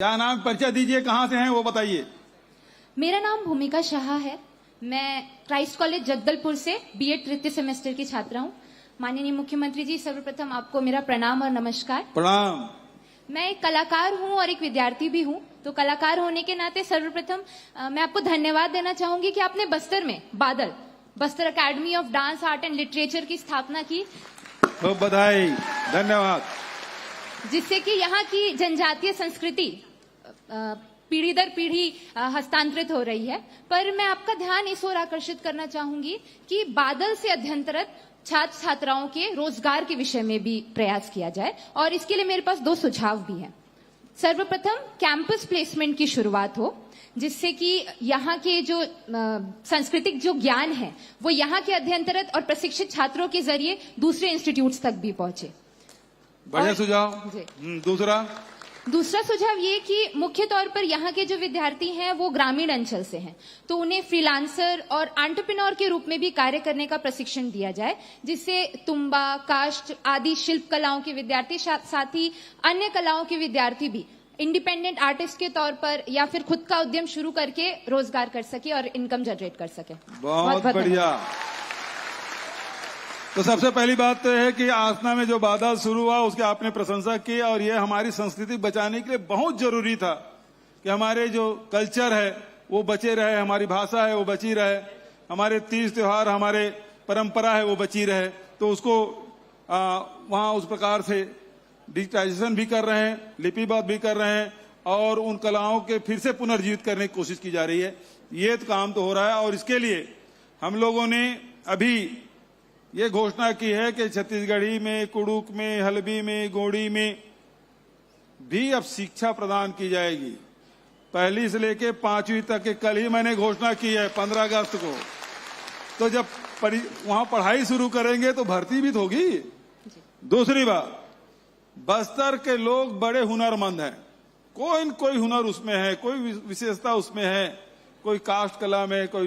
क्या नाम, परिचय दीजिए, कहाँ से हैं वो बताइए। मेरा नाम भूमिका शाह है। मैं क्राइस्ट कॉलेज जगदलपुर से बीएड तृतीय सेमेस्टर की छात्रा हूँ। माननीय मुख्यमंत्री जी, सर्वप्रथम आपको मेरा प्रणाम और नमस्कार। प्रणाम। मैं एक कलाकार हूँ और एक विद्यार्थी भी हूँ। तो कलाकार होने के नाते सर्वप्रथम मैं आपको धन्यवाद देना चाहूंगी कि आपने बस्तर में Bastar academy of dance art and literature की स्थापना की। तो बधाई, धन्यवाद। जिससे कि यहाँ की जनजातीय संस्कृति पीढ़ी दर पीढ़ी हस्तांतरित हो रही है। पर मैं आपका ध्यान इस ओर आकर्षित करना चाहूंगी कि बादल से अध्ययनरत छात्र छात्राओं के रोजगार के विषय में भी प्रयास किया जाए, और इसके लिए मेरे पास 2 सुझाव भी हैं। सर्वप्रथम कैंपस प्लेसमेंट की शुरुआत हो, जिससे कि यहाँ के जो सांस्कृतिक जो ज्ञान है वो यहाँ के अध्ययनरत और प्रशिक्षित छात्रों के जरिए दूसरे इंस्टीट्यूट्स तक भी पहुंचे। बढ़िया सुझाव। दूसरा सुझाव ये कि मुख्य तौर पर यहाँ के जो विद्यार्थी हैं वो ग्रामीण अंचल से हैं, तो उन्हें फ्रीलांसर और एंटरप्रेन्योर के रूप में भी कार्य करने का प्रशिक्षण दिया जाए, जिससे तुम्बा, काष्ठ आदि शिल्प कलाओं के विद्यार्थी साथ ही अन्य कलाओं के विद्यार्थी भी इंडिपेंडेंट आर्टिस्ट के तौर पर या फिर खुद का उद्यम शुरू करके रोजगार कर सके और इनकम जनरेट कर सके। बहुत बढ़िया। तो सबसे पहली बात तो है कि आसना में जो बादल शुरू हुआ उसकी आपने प्रशंसा की, और ये हमारी संस्कृति बचाने के लिए बहुत जरूरी था कि हमारे जो कल्चर है वो बचे रहे, हमारी भाषा है वो बची रहे, हमारे तीज त्योहार, हमारे परंपरा है वो बची रहे। तो उसको वहाँ उस प्रकार से डिजिटाइजेशन भी कर रहे हैं, लिपिबद्ध भी कर रहे हैं, और उन कलाओं के फिर से पुनर्जीवित करने की कोशिश की जा रही है। ये तो काम तो हो रहा है, और इसके लिए हम लोगों ने अभी ये घोषणा की है कि छत्तीसगढ़ी में, कुड़ुक में, हल्बी में, गोंडी में भी अब शिक्षा प्रदान की जाएगी। 1 से लेके 5वीं तक के कल ही मैंने घोषणा की है 15 अगस्त को। तो जब वहां पढ़ाई शुरू करेंगे तो भर्ती भी तो होगी। दूसरी बात, बस्तर के लोग बड़े हुनरमंद हैं, कोई न कोई हुनर उसमें है, कोई विशेषता उसमें है। कोई काष्ठ कला में, कोई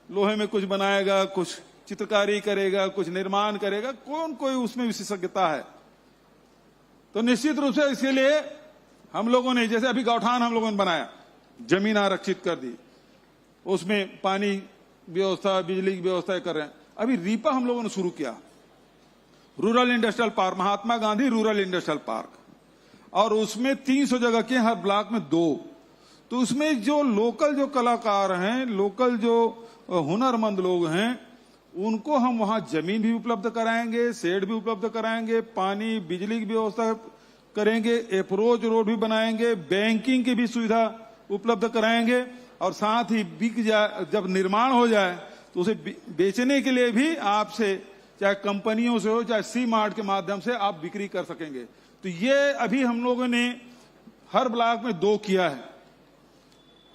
लोहे में कुछ बनाएगा, कुछ चित्रकारी करेगा, कुछ निर्माण करेगा, कोई उसमें विशेषज्ञता है। तो निश्चित रूप से इसके लिए हम लोगों ने, जैसे अभी गौठान हम लोगों ने बनाया, जमीन आरक्षित कर दी, उसमें पानी व्यवस्था, बिजली की व्यवस्था कर रहे हैं। अभी रीपा हम लोगों ने शुरू किया, rural industrial park, Mahatma Gandhi rural industrial park, और उसमें 300 जगह के, हर ब्लॉक में 2। तो उसमें जो लोकल जो कलाकार हैं, लोकल जो हुनरमंद लोग हैं, उनको हम वहां जमीन भी उपलब्ध कराएंगे, शेड भी उपलब्ध कराएंगे, पानी बिजली की व्यवस्था करेंगे, अप्रोच रोड भी बनाएंगे, बैंकिंग की भी सुविधा उपलब्ध कराएंगे, और साथ ही बिक जाए, जब निर्माण हो जाए तो उसे बेचने के लिए भी आपसे, चाहे कंपनियों से हो, चाहे सी मार्ट के माध्यम से आप बिक्री कर सकेंगे। तो ये अभी हम लोगों ने हर ब्लॉक में 2 किया है।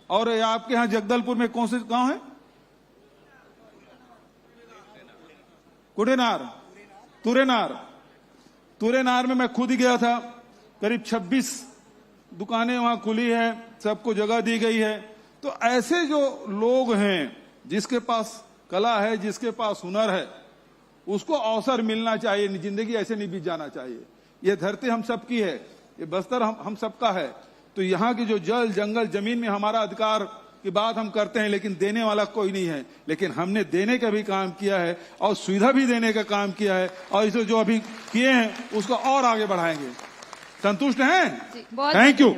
और आपके यहाँ जगदलपुर में कौन से गांव है? कुड़ेनार, तुरेनार में मैं खुद ही गया था। करीब 26 दुकानें वहां खुली है, सबको जगह दी गई है। तो ऐसे जो लोग हैं, जिसके पास कला है, जिसके पास हुनर है, उसको अवसर मिलना चाहिए। जिंदगी ऐसे नहीं बीत जाना चाहिए। ये धरती हम सबकी है, ये बस्तर हम सबका है। तो यहाँ की जो जल, जंगल, जमीन में हमारा अधिकार की बात हम करते हैं, लेकिन देने वाला कोई नहीं है। लेकिन हमने देने का भी काम किया है और सुविधा भी देने का काम किया है, और इसे जो अभी किए हैं उसको और आगे बढ़ाएंगे। संतुष्ट हैं? बहुत थैंक यू।